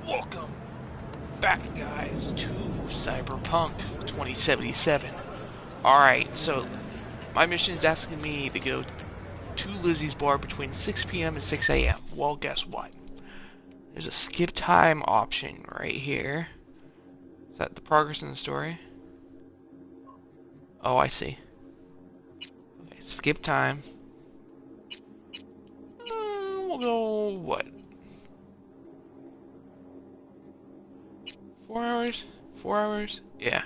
Welcome back, guys, to Cyberpunk 2077. Alright, so my mission is asking me to go to Lizzie's bar between 6 p.m. and 6 a.m. Well, guess what? There's a skip time option right here. Is that the progress in the story? Oh, I see. Okay, skip time. We'll go, what? 4 hours? 4 hours? Yeah.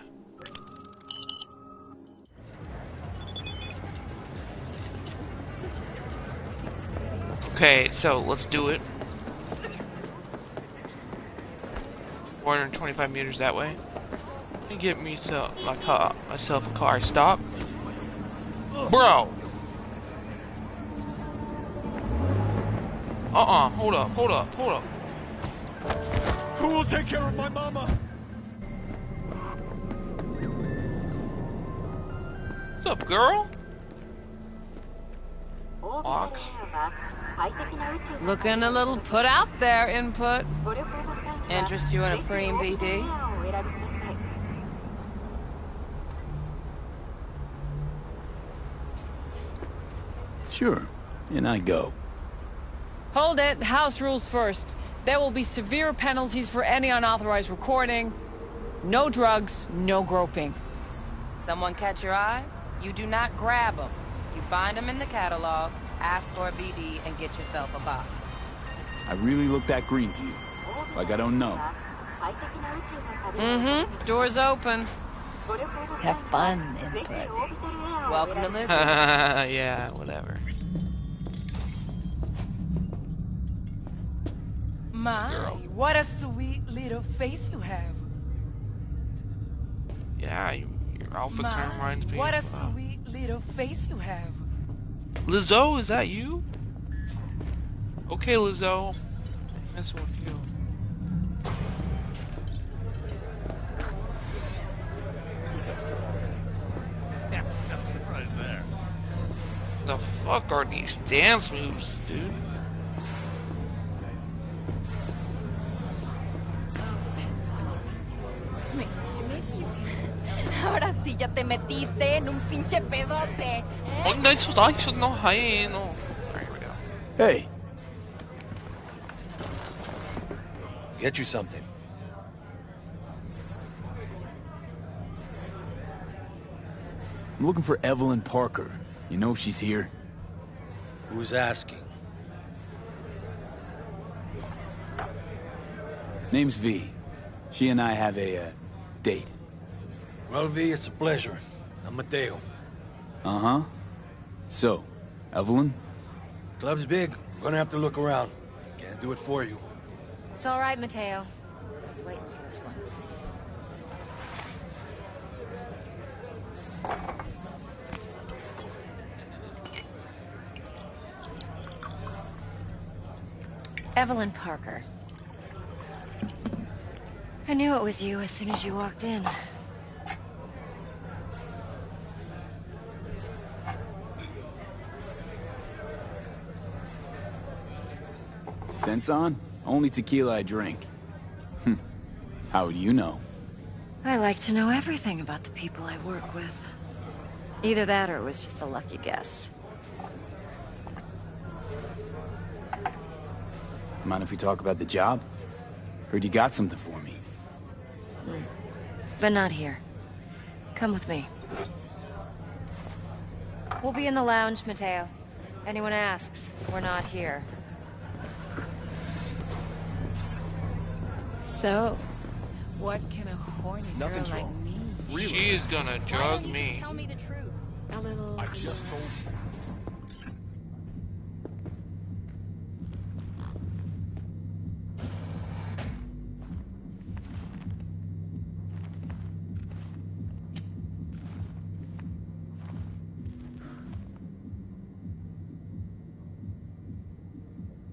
Okay, so let's do it. 425 meters that way. Let me get me myself a car. Stop. Bro! Hold up. Who will take care of my mama? What's up, girl? Ox. Looking a little put out there, input. Interest you in a preem BD? Sure, and I go. Hold it, house rules first. There will be severe penalties for any unauthorized recording. No drugs, no groping. Someone catch your eye? You do not grab them. You find them in the catalog, ask for a BD, and get yourself a box. I really look that green to you. Like I don't know. Mm-hmm. Door's open. Have fun, input. Welcome to Lizzie. Yeah, whatever. My, what a sweet little face you have. Yeah, your outfit kind of reminds me what a of, sweet little face you have. Lizzo, is that you? Okay, Lizzo. Mess with you. Yeah, no surprise there. The fuck are these dance moves, dude? Ahora sí ya te metiste en un pinche pedote. Oh, no, it's no, hi, no. Alright, here we go. Hey, Get you something. I'm looking for Evelyn Parker. You know if she's here? Who's asking? Name's V. She and I have a, date. Well, V, it's a pleasure. I'm Mateo. Uh-huh. So, Evelyn? Club's big. Gonna have to look around. Can't do it for you. It's all right, Mateo. I was waiting for this one. Evelyn Parker. I knew it was you as soon as you walked in. Sense on? Only tequila I drink. How would you know? I like to know everything about the people I work with. Either that or it was just a lucky guess. Mind if we talk about the job? Heard you got something for me. But not here. Come with me. We'll be in the lounge, Mateo. Anyone asks, we're not here. So, what can a horny Nothing's girl wrong. like me? She's gonna drug Just me. tell me the truth. A little... I just told you.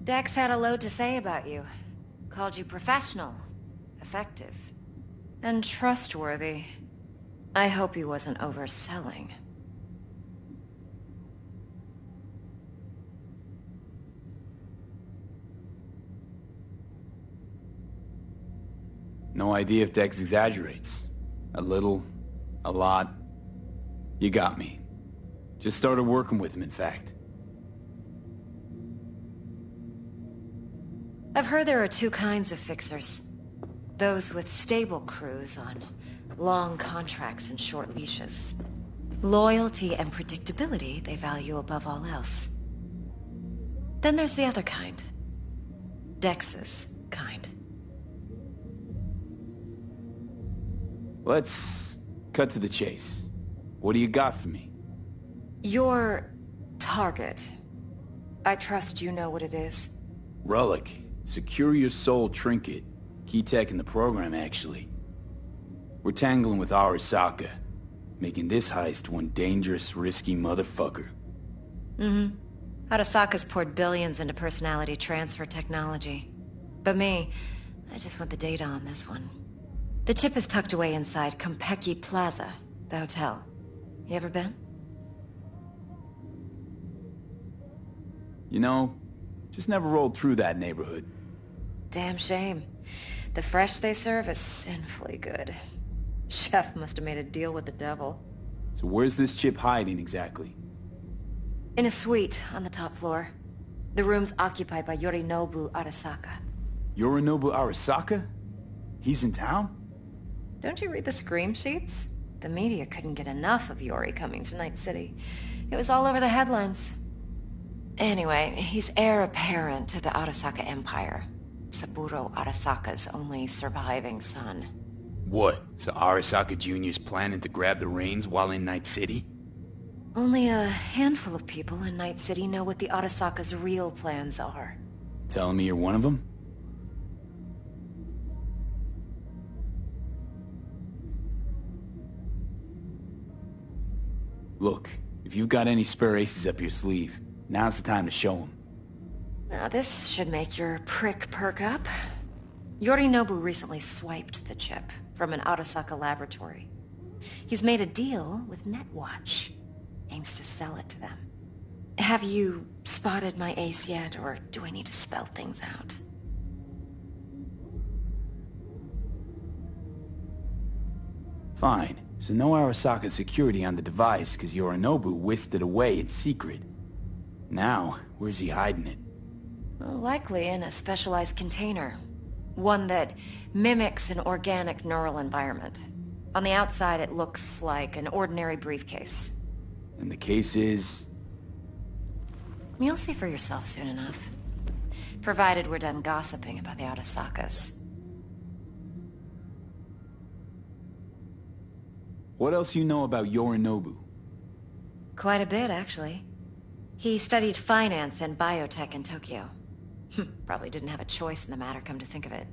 Dex had a load to say about you. Called you professional, effective, and trustworthy. I hope he wasn't overselling. No idea if Dex exaggerates. A little, a lot. You got me. Just started working with him, in fact. I've heard there are two kinds of fixers. Those with stable crews on long contracts and short leashes. Loyalty and predictability they value above all else. Then there's the other kind. Dex's kind. Let's cut to the chase. What do you got for me? Your target. I trust you know what it is. Relic. Secure your soul trinket. Key tech in the program, actually. We're tangling with Arasaka, making this heist one dangerous, risky motherfucker. Mm-hmm. Arasaka's poured billions into personality transfer technology. But me, I just want the data on this one. The chip is tucked away inside Konpeki Plaza, the hotel. You ever been? You know, just never rolled through that neighborhood. Damn shame. The fresh they serve is sinfully good. Chef must have made a deal with the devil. So where's this chip hiding exactly? In a suite on the top floor. The room's occupied by Yorinobu Arasaka. Yorinobu Arasaka? He's in town? Don't you read the scream sheets? The media couldn't get enough of Yori coming to Night City. It was all over the headlines. Anyway, he's heir apparent to the Arasaka Empire. Saburo Arasaka's only surviving son. What? So Arasaka Jr.'s planning to grab the reins while in Night City? Only a handful of people in Night City know what the Arasaka's real plans are. Telling me you're one of them? Look, if you've got any spare aces up your sleeve, now's the time to show them. Now this should make your prick perk up. Yorinobu recently swiped the chip from an Arasaka laboratory. He's made a deal with Netwatch. Aims to sell it to them. Have you spotted my ace yet, or do I need to spell things out? Fine. So no Arasaka security on the device because Yorinobu whisked it away in secret. Now, where's he hiding it? Well, likely in a specialized container. One that mimics an organic neural environment. On the outside, it looks like an ordinary briefcase. And the case is... You'll see for yourself soon enough. Provided we're done gossiping about the Arasakas. What else you know about Yorinobu? Quite a bit, actually. He studied finance and biotech in Tokyo. Probably didn't have a choice in the matter, come to think of it.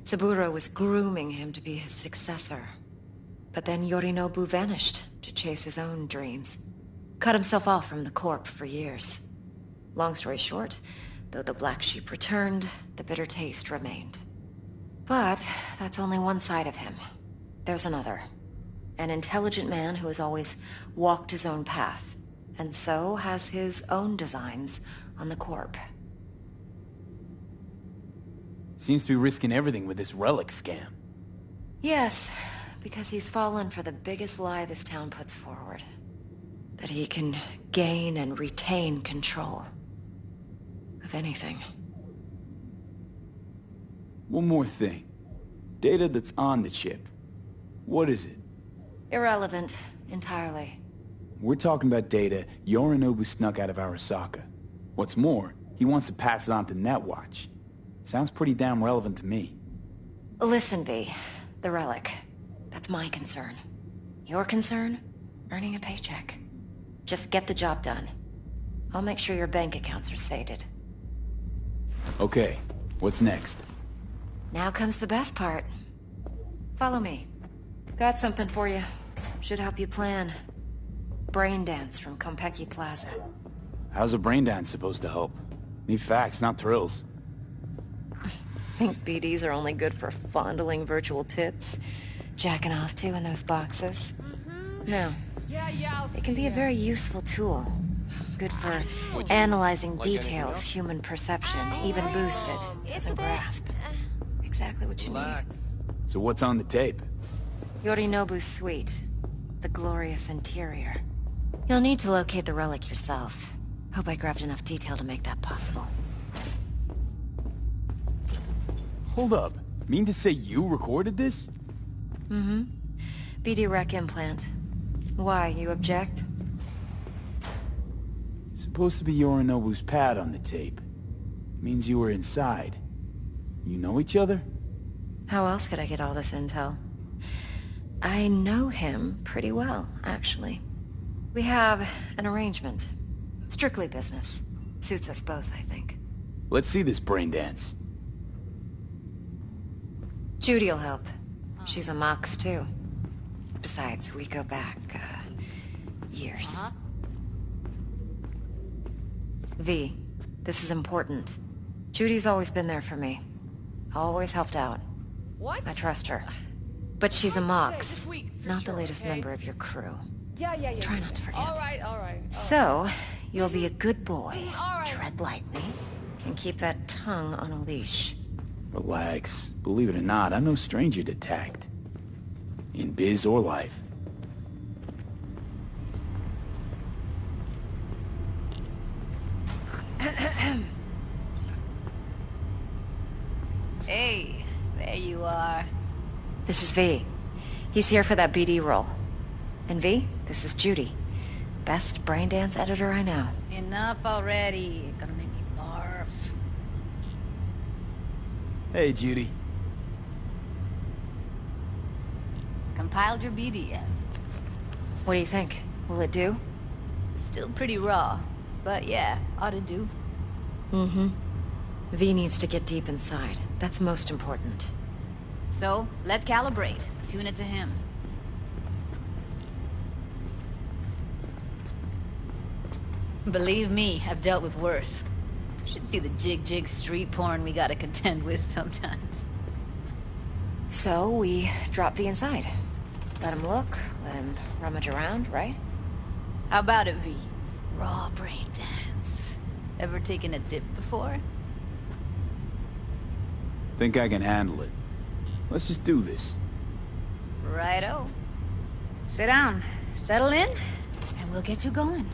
Saburo was grooming him to be his successor. But then Yorinobu vanished to chase his own dreams. Cut himself off from the Corp for years. Long story short, though the black sheep returned, the bitter taste remained. But that's only one side of him. There's another. An intelligent man who has always walked his own path, and so has his own designs on the Corp. Seems to be risking everything with this relic scam. Yes, because he's fallen for the biggest lie this town puts forward. That he can gain and retain control of anything. One more thing. Data that's on the chip. What is it? Irrelevant, entirely. We're talking about data Yorinobu snuck out of Arasaka. What's more, he wants to pass it on to Netwatch. Sounds pretty damn relevant to me. Listen, V. The relic. That's my concern. Your concern? Earning a paycheck. Just get the job done. I'll make sure your bank accounts are sated. Okay, what's next? Now comes the best part. Follow me. Got something for you. Should help you plan. Brain dance from Konpeki Plaza. How's a brain dance supposed to help? Need facts, not thrills. Think BDs are only good for fondling virtual tits? Jacking off to in those boxes? No. It can be a very useful tool. Good for analyzing details human perception, even boosted, doesn't grasp. Exactly what you need. So what's on the tape? Yorinobu's suite. The glorious interior. You'll need to locate the relic yourself. Hope I grabbed enough detail to make that possible. Hold up. Mean to say you recorded this? Mm-hmm. BD Rec implant. Why, you object? Supposed to be Yorinobu's pad on the tape. Means you were inside. You know each other? How else could I get all this intel? I know him pretty well, actually. We have an arrangement. Strictly business. Suits us both, I think. Let's see this brain dance. Judy'll help. She's a Mox, too. Besides, we go back, years. V, this is important. Judy's always been there for me. Always helped out. What? I trust her. But she's a Mox, This week, for not sure, the latest okay? member of your crew. Yeah. Try not to forget. All right. So, you'll be a good boy. All right. Tread lightly. And keep that tongue on a leash. Relax. Believe it or not, I'm no stranger to tact. In biz or life. Hey, there you are. This is V. He's here for that BD role. And V, this is Judy. Best brain dance editor I know. Enough already. You're gonna make me barf. Hey, Judy. Compiled your BDF. What do you think? Will it do? Still pretty raw, but yeah, ought to do. Mm-hmm. V needs to get deep inside. That's most important. So, let's calibrate. Tune it to him. Believe me, I've dealt with worse. Should see the jig street porn we gotta contend with sometimes. So, we drop V inside. Let him look, let him rummage around, right? How about it, V? Raw brain dance. Ever taken a dip before? Think I can handle it. Let's just do this. Righto. Sit down, settle in, and we'll get you going.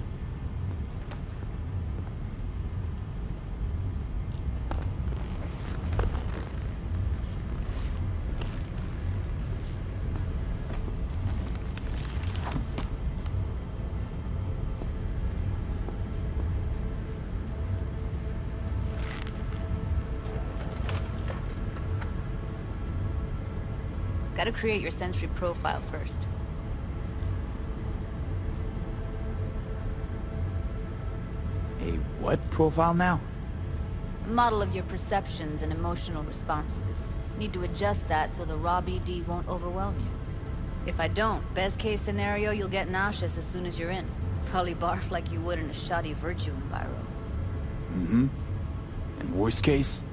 Gotta create your sensory profile first. A what profile now? A model of your perceptions and emotional responses. Need to adjust that so the raw BD won't overwhelm you. If I don't, best case scenario, you'll get nauseous as soon as you're in. Probably barf like you would in a shoddy Virtue enviro. Mm-hmm. And worst case?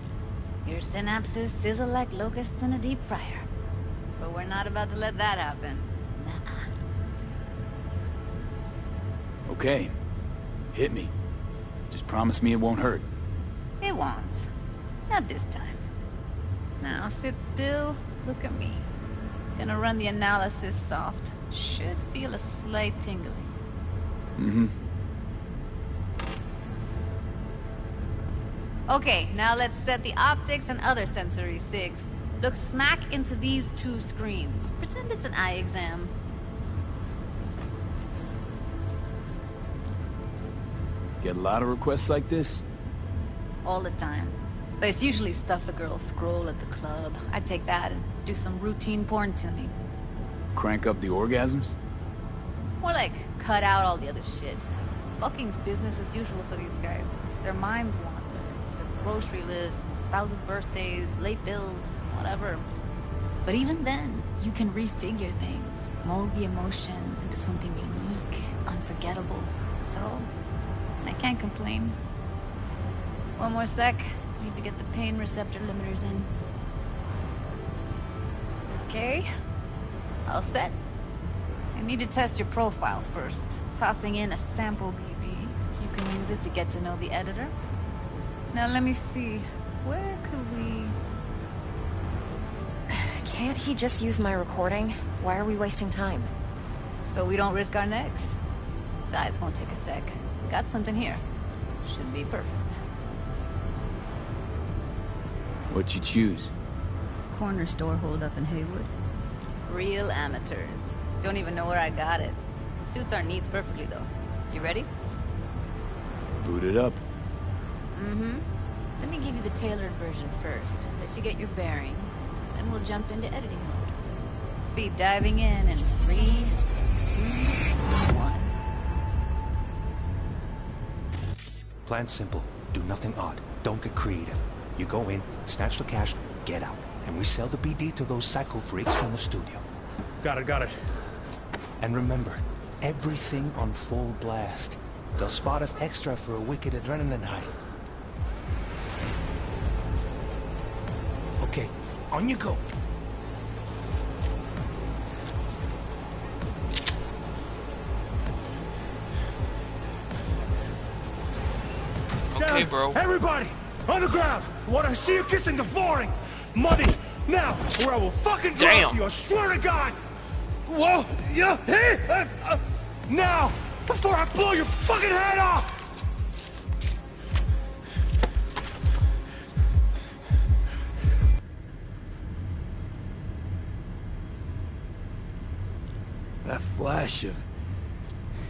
Your synapses sizzle like locusts in a deep fryer. But we're not about to let that happen. Nuh-uh. Okay. Hit me. Just promise me it won't hurt. It won't. Not this time. Now sit still, look at me. Gonna run the analysis soft. Should feel a slight tingling. Mm-hmm. Okay, now let's set the optics and other sensory sigs. Look smack into these two screens. Pretend it's an eye exam. Get a lot of requests like this? All the time. But it's usually stuff the girls scroll at the club. I take that and do some routine porn tuning. Crank up the orgasms? More like, cut out all the other shit. Fucking's business as usual for these guys. Their minds wander to grocery lists, spouses' birthdays, late bills, whatever. But even then, you can refigure things, mold the emotions into something unique, unforgettable. So, I can't complain. One more sec. Need to get the pain receptor limiters in. Okay. All set. I need to test your profile first. Tossing in a sample BD. You can use it to get to know the editor. Now let me see. Where could we... Can't he just use my recording? Why are we wasting time? So we don't risk our necks. Besides, won't take a sec. Got something here. Should be perfect. What'd you choose? Corner store holdup in Haywood. Real amateurs. Don't even know where I got it. Suits our needs perfectly, though. You ready? Boot it up. Mm-hmm. Let me give you the tailored version first. Let you get your bearings. Then we'll jump into editing mode. Be diving in 3, 2, 1. Plan simple. Do nothing odd. Don't get creative. You go in, snatch the cash, get out. And we sell the BD to those psycho freaks from the studio. Got it. And remember, everything on full blast. They'll spot us extra for a wicked adrenaline high. Okay, on you go. Okay, bro. Everybody, on the ground. I want to see you kissing the flooring. Money, now, or I will fucking drop Damn. you, I swear to God. Whoa, yeah, hey, now, before I blow your fucking head off. That flash of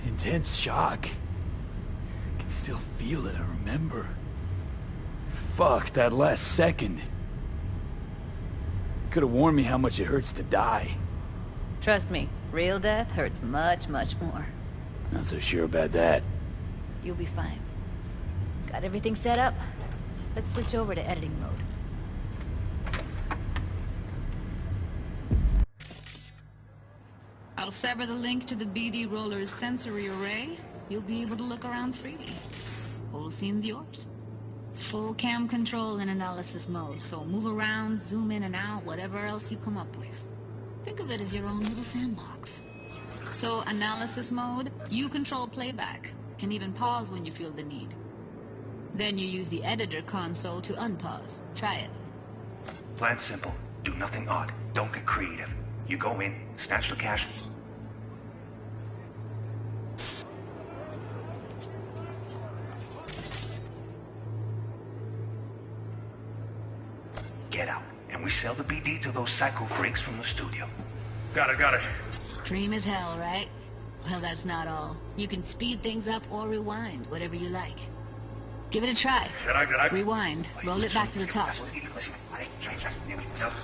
intense shock. I can still feel it, I remember. Fuck, that last second. Could have warned me how much it hurts to die. Trust me, real death hurts much, much more. Not so sure about that. You'll be fine. Got everything set up? Let's switch over to editing mode. I'll sever the link to the BD Roller's sensory array. You'll be able to look around freely. Whole scene's yours. Full cam control in analysis mode, so move around, zoom in and out, whatever else you come up with. Think of it as your own little sandbox. So, analysis mode, you control playback. Can even pause when you feel the need. Then you use the editor console to unpause. Try it. Plan simple. Do nothing odd. Don't get creative. You go in, snatch the cash. Get out. And we sell the BD to those psycho freaks from the studio. Got it. Cream as hell, right? Well, that's not all. You can speed things up or rewind, whatever you like. Give it a try. Rewind. Roll it back to the top.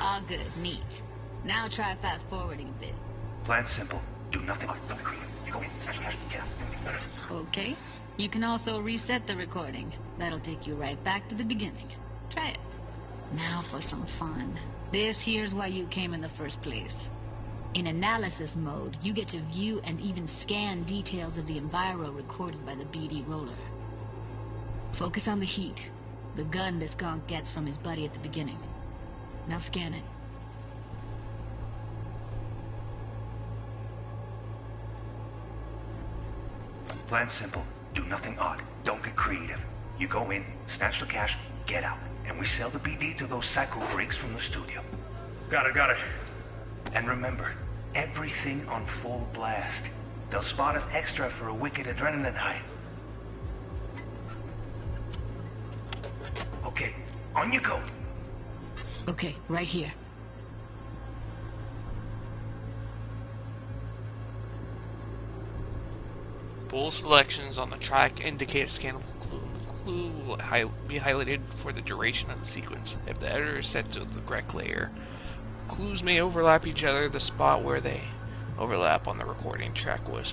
All good. Neat. Now try fast forwarding a bit. Plan simple. Do nothing odd. Don't get creative. You go in, snatch the cash, get out. Okay. You can also reset the recording. That'll take you right back to the beginning. Try it. Now for some fun. This here's why you came in the first place. In analysis mode, you get to view and even scan details of the enviro recorded by the BD Roller. Focus on the heat, the gun this gonk gets from his buddy at the beginning. Now scan it. Plan simple. Do nothing odd. Don't get creative. You go in, snatch the cash, get out. And we sell the BD to those psycho freaks from the studio. Got it. And remember, everything on full blast. They'll spot us extra for a wicked adrenaline high. Okay, on you go. Okay, right here. Full selections on the track indicate a scannable clue will be highlighted for the duration of the sequence. If the editor is set to the correct layer, clues may overlap each other. The spot where they overlap on the recording track will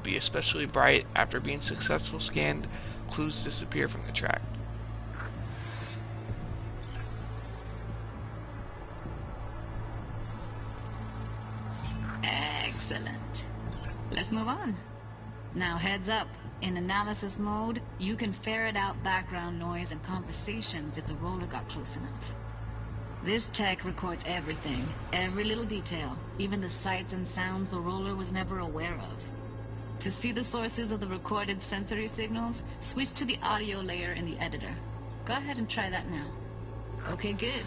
be especially bright. After being successfully scanned, clues disappear from the track. Excellent. Let's move on. Now heads up. In analysis mode, you can ferret out background noise and conversations if the roller got close enough. This tech records everything, every little detail, even the sights and sounds the roller was never aware of. To see the sources of the recorded sensory signals, switch to the audio layer in the editor. Go ahead and try that now. Okay, good.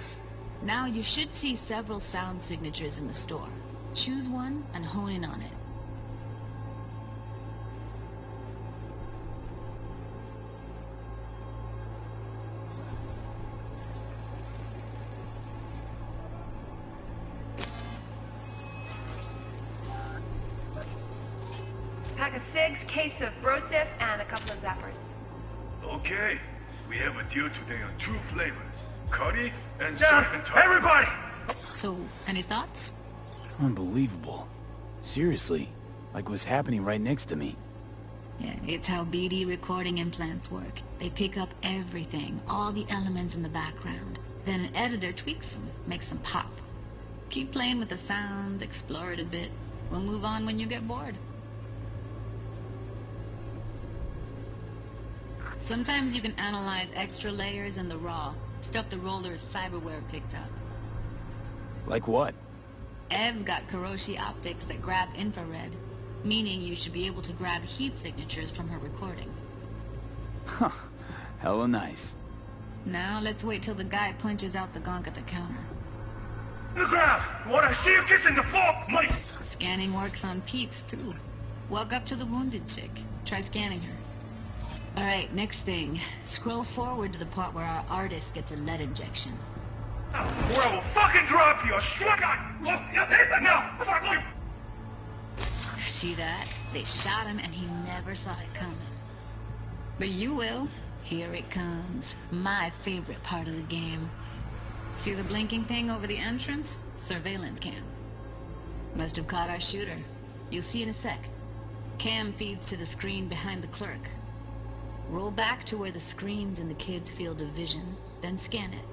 Now you should see several sound signatures in the store. Choose one and hone in on it. Pack of cigs, case of Brosif, and a couple of zappers. Okay, we have a deal today on 2 flavors. Curry and surf and turf. Everybody! So, any thoughts? Unbelievable. Seriously, like what's happening right next to me. Yeah, it's how BD recording implants work. They pick up everything, all the elements in the background. Then an editor tweaks them, makes them pop. Keep playing with the sound, explore it a bit. We'll move on when you get bored. Sometimes you can analyze extra layers in the raw, stuff the roller's cyberware picked up. Like what? Ev's got Kiroshi optics that grab infrared, meaning you should be able to grab heat signatures from her recording. Huh. Hella nice. Now let's wait till the guy punches out the gunk at the counter. The ground! Wanna see you kissing the floor, Mike? Scanning works on peeps, too. Walk up to the wounded chick. Try scanning her. Alright, next thing. Scroll forward to the part where our artist gets a lead injection. Or I will fucking drop you, I swear to God! Look, now, before I blow you! See that? They shot him and he never saw it coming. But you will. Here it comes. My favorite part of the game. See the blinking thing over the entrance? Surveillance cam. Must have caught our shooter. You'll see in a sec. Cam feeds to the screen behind the clerk. Roll back to where the screen's in the kid's field of vision, then scan it.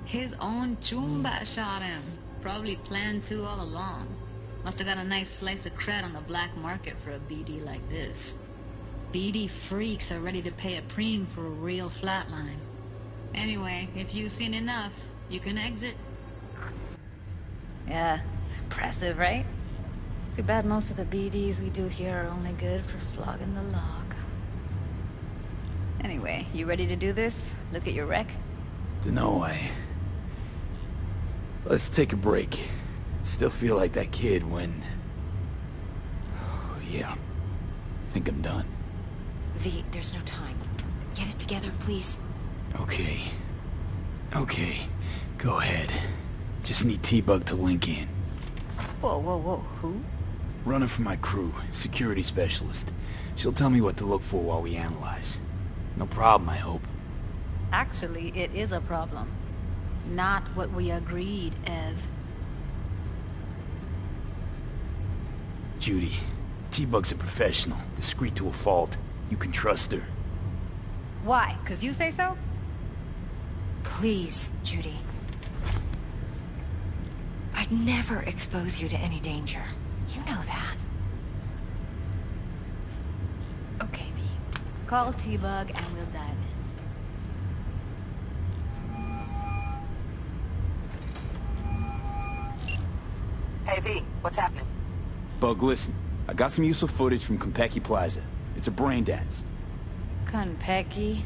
His own Chumba shot him. Probably planned to all along. Must have got a nice slice of cred on the black market for a BD like this. BD freaks are ready to pay a preem for a real flatline. Anyway, if you've seen enough, you can exit. Yeah, it's impressive, right? It's too bad most of the BDs we do here are only good for flogging the log. Anyway, you ready to do this? Look at your wreck? Dunno, Let's take a break. Still feel like that kid when... Oh, yeah. I think I'm done. V, there's no time. Get it together, please. Okay. Okay. Go ahead. Just need T-Bug to link in. Whoa, whoa, whoa, who? Running for my crew, security specialist. She'll tell me what to look for while we analyze. No problem, I hope. Actually, it is a problem. Not what we agreed, Ev. Judy, T-Bug's a professional, discreet to a fault. You can trust her. Why? 'Cause you say so? Please, Judy. I'd never expose you to any danger. You know that. Okay, V. Call T-Bug and we'll dive in. Hey, V, what's happening? Bug, listen. I got some useful footage from Konpeki Plaza. It's a brain dance. Konpeki?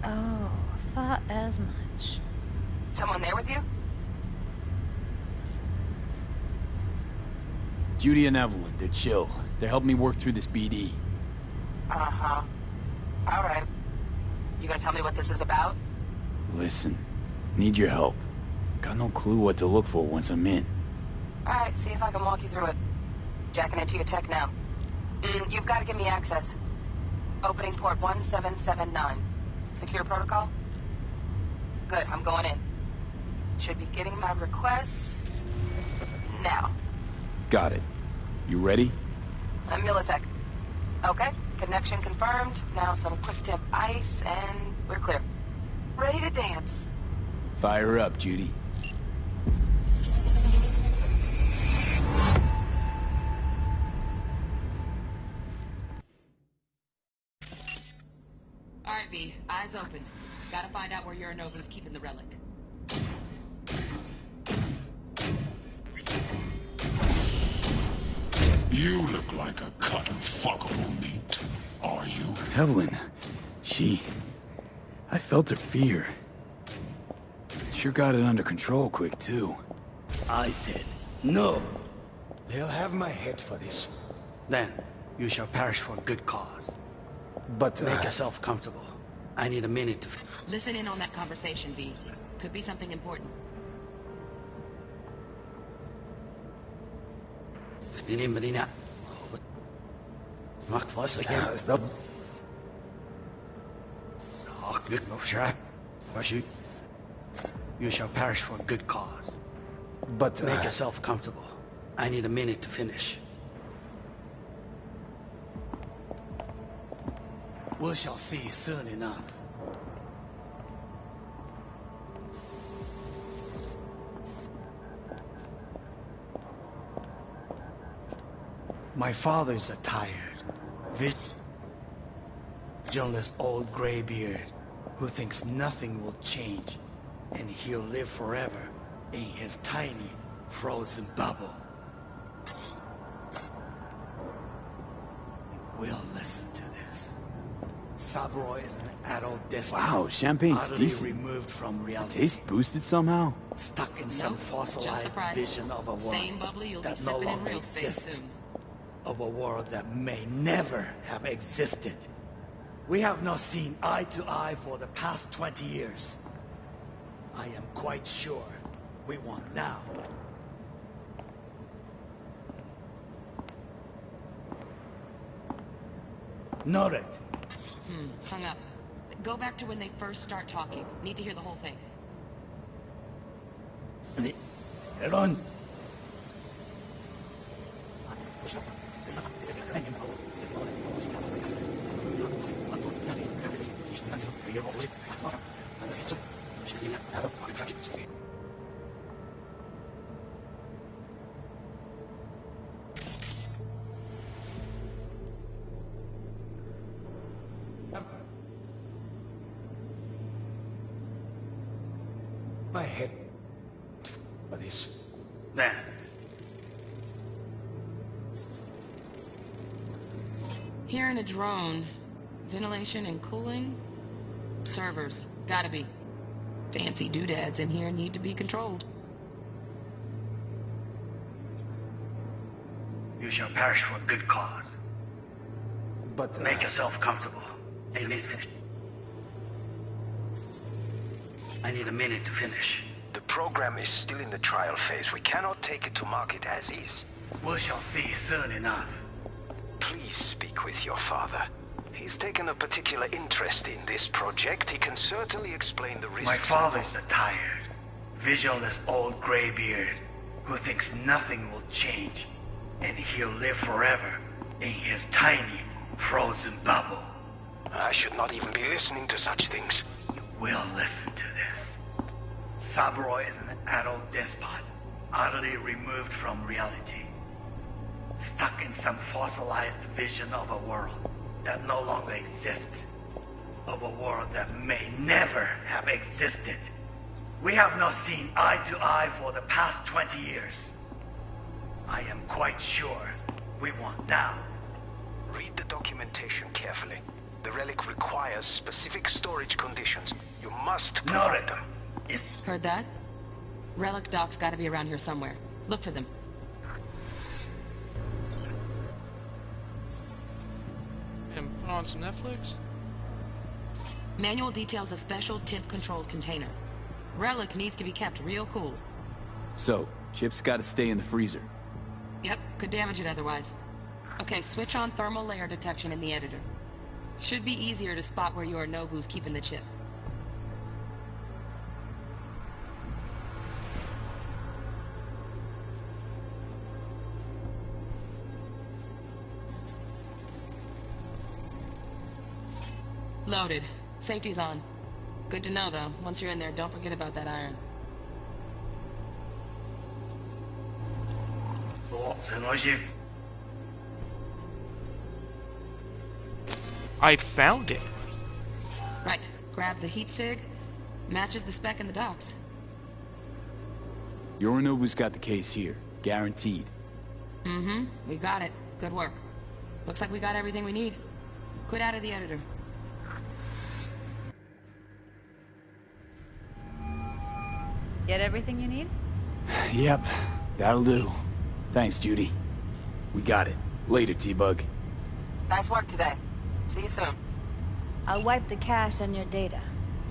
Oh, thought as much. Someone there with you? Judy and Evelyn, they're chill. They're helping me work through this BD. Uh-huh. All right. You gonna tell me what this is about? Listen, need your help. Got no clue what to look for once I'm in. All right, see if I can walk you through it. Jacking into your tech now. You've got to give me access. Opening port 1779. Secure protocol? Good, I'm going in. Should be getting my request... now. Got it. You ready? A millisec. Okay, connection confirmed. Now some quick temp ice, and we're clear. Ready to dance. Fire up, Judy. Alright, V, eyes open. Gotta find out where Yorinobu's keeping the relic. You look like a cut of fuckable meat. Are you? Evelyn, I felt her fear. Sure got it under control quick, too. I said, no. They'll have my head for this. Then, you shall perish for a good cause. But make yourself comfortable. I need a minute to... Listen in on that conversation, V. Could be something important. You shall perish for a good cause. But make yourself comfortable. I need a minute to finish. We shall see soon enough. My father's a tired, visionless old graybeard who thinks nothing will change, and he'll live forever in his tiny, frozen bubble. We'll listen to this. Saburo is an adult despot. Wow, champagne's utterly decent. removed from reality. Taste boosted somehow? Stuck in some fossilized vision of a world Same bubbly you'll be that no sipping in longer real space exists. soon. Of a world that may never have existed. We have not seen eye to eye for the past 20 years. I am quite sure we want now. Noted. Hung up. Go back to when they first start talking. Need to hear the whole thing. Run. My head for this. Then. Hearing a drone. Ventilation and cooling? Servers. Gotta be. Fancy doodads in here need to be controlled. You shall perish for a good cause. But make yourself comfortable. I need a minute to finish. The program is still in the trial phase. We cannot take it to market as is. We shall see soon enough. Please speak with your father. He's taken a particular interest in this project. He can certainly explain the risks. My father's a tired, visionless old graybeard who thinks nothing will change, and he'll live forever in his tiny, frozen bubble. I should not even be listening to such things. We'll listen to this. Saburo is an adult despot, utterly removed from reality. Stuck in some fossilized vision of a world that no longer exists. Of a world that may never have existed. We have not seen eye to eye for the past 20 years. I am quite sure we want now. Read the documentation carefully. The relic requires specific storage conditions. You must provide them. Heard that? Relic doc's gotta be around here somewhere. Look for them. And put on some Netflix? Manual details a special temp-controlled container. Relic needs to be kept real cool. So, Chip's gotta stay in the freezer. Yep, could damage it otherwise. Okay, switch on thermal layer detection in the editor. Should be easier to spot where Yorinobu's keeping the chip. Loaded. Safety's on. Good to know, though. Once you're in there, don't forget about that iron. I found it. Right. Grab the heat sig. Matches the spec in the docks. Yorinobu's got the case here. Guaranteed. Mm-hmm. We got it. Good work. Looks like we got everything we need. Quit out of the editor. Get everything you need? Yep, that'll do. Thanks, Judy. We got it. Later, T-Bug. Nice work today. See you soon. I'll wipe the cache on your data.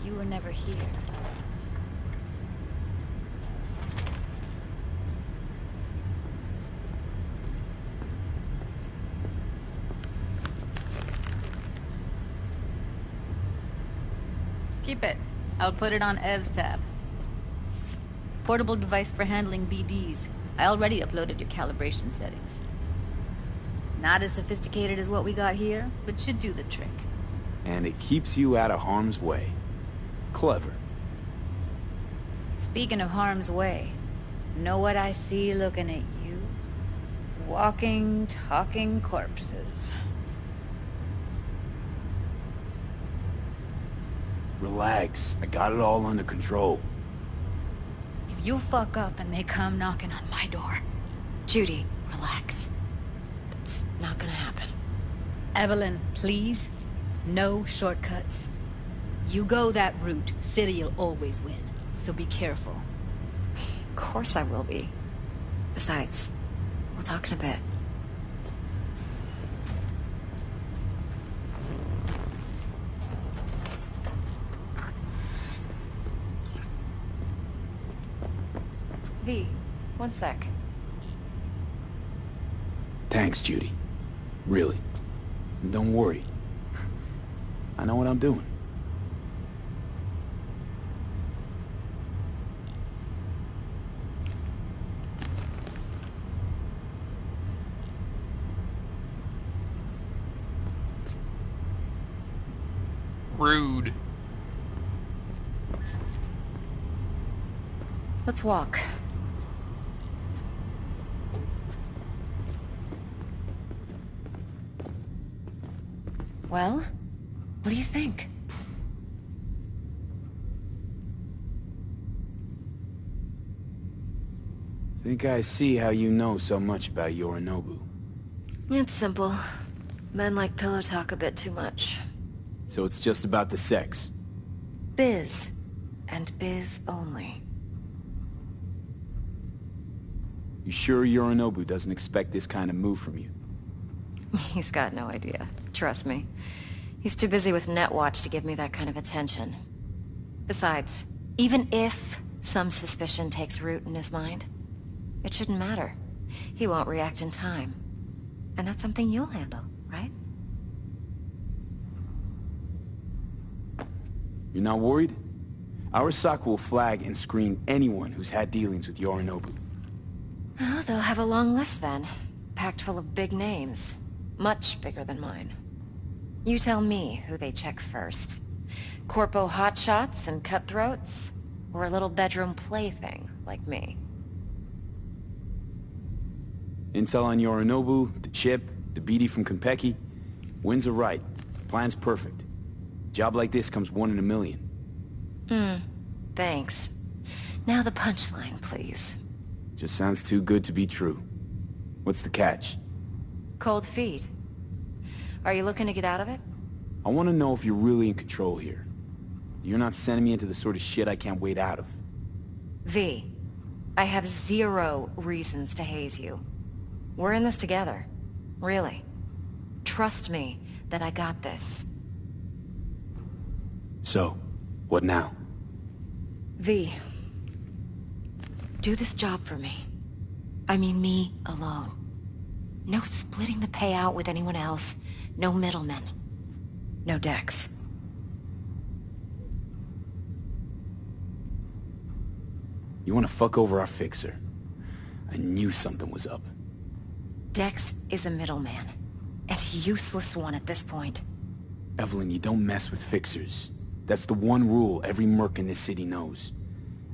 You were never here. Keep it. I'll put it on Ev's tab. Portable device for handling BDs. I already uploaded your calibration settings. Not as sophisticated as what we got here, but should do the trick. And it keeps you out of harm's way. Clever. Speaking of harm's way, know what I see looking at you? Walking, talking corpses. Relax. I got it all under control. If you fuck up and they come knocking on my door... Judy, relax. That's not gonna happen. Evelyn, please. No shortcuts. You go that route, City'll always win. So be careful. Of course I will be. Besides, we'll talk in a bit. V, one sec. Thanks, Judy. Really. Don't worry. I know what I'm doing. Rude. Let's walk. Well, what do you think? Think I see how you know so much about Yorinobu. It's simple. Men like pillow talk a bit too much. So it's just about the sex. Biz. And biz only. You sure Yorinobu doesn't expect this kind of move from you? He's got no idea. Trust me. He's too busy with Netwatch to give me that kind of attention. Besides, even if some suspicion takes root in his mind, it shouldn't matter. He won't react in time. And that's something you'll handle, right? You're not worried? Arasaka will flag and screen anyone who's had dealings with Yorinobu. Oh, they'll have a long list then. Packed full of big names. Much bigger than mine. You tell me who they check first. Corpo hotshots and cutthroats? Or a little bedroom plaything like me? Intel on Yorinobu, the chip, the BD from Konpeki. Winds are right. Plan's perfect. Job like this comes 1 in a million. Thanks. Now the punchline, please. Just sounds too good to be true. What's the catch? Cold feet. Are you looking to get out of it? I want to know if you're really in control here. You're not sending me into the sort of shit I can't wait out of. V, I have 0 reasons to haze you. We're in this together. Really. Trust me that I got this. So, what now? V, do this job for me. I mean me alone. No splitting the payout with anyone else. No middlemen. No decks. You want to fuck over our fixer? I knew something was up. Dex is a middleman. And a useless one at this point. Evelyn, you don't mess with fixers. That's the one rule every merc in this city knows.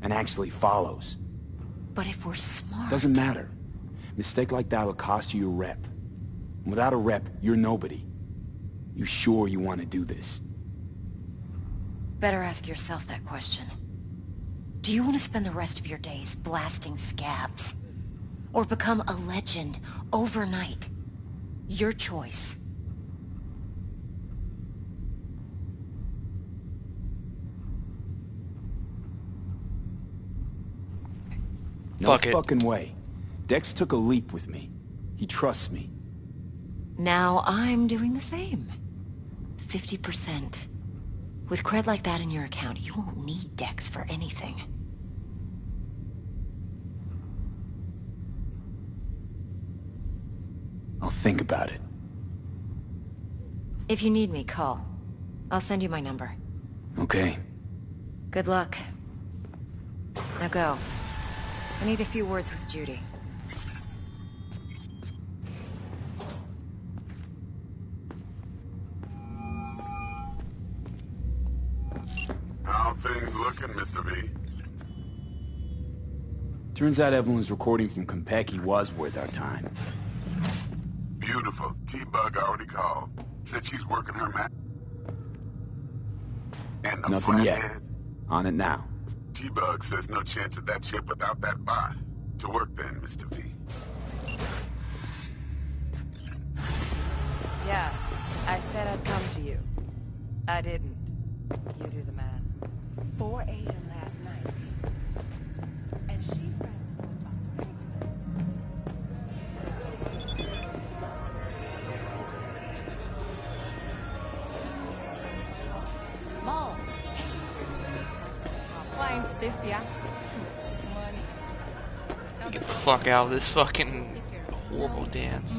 And actually follows. But if we're smart... Doesn't matter. Mistake like that'll cost you your rep. And without a rep, you're nobody. You sure you want to do this? Better ask yourself that question. Do you want to spend the rest of your days blasting scabs? Or become a legend overnight? Your choice. No Fuck it. fucking way. Dex took a leap with me. He trusts me. Now I'm doing the same. 50%. With cred like that in your account, you won't need Dex for anything. I'll think about it. If you need me, call. I'll send you my number. Okay. Good luck. Now go. I need a few words with Judy. How things looking, Mr. V? Turns out Evelyn's recording from Konpeki was worth our time. Beautiful. T-Bug already called. Said she's working her man. And the Nothing yet. flathead. On it now. T-Bug says no chance of that ship without that bot. To work then, Mr. V. Yeah, I said I'd come to you. I didn't. You do the math. 4 a.m. last night. And she's Mom. Playing stiff, yeah? Get the fuck out of this fucking horrible dance.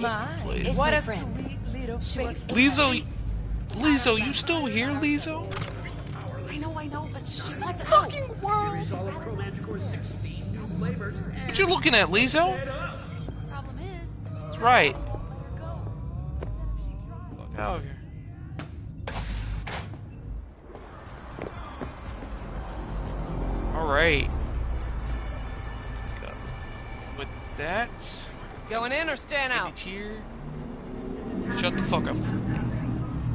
Please. what a friend. sweet little face. Lizzo, you still here, Lizzo? I know, but she wants out. Fucking world. What you looking at, Lizzo? Problem is, That's right. Fuck out of here. Alright. With that, Going in or staying out? here. Shut the fuck up.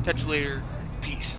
Catch you later. Peace.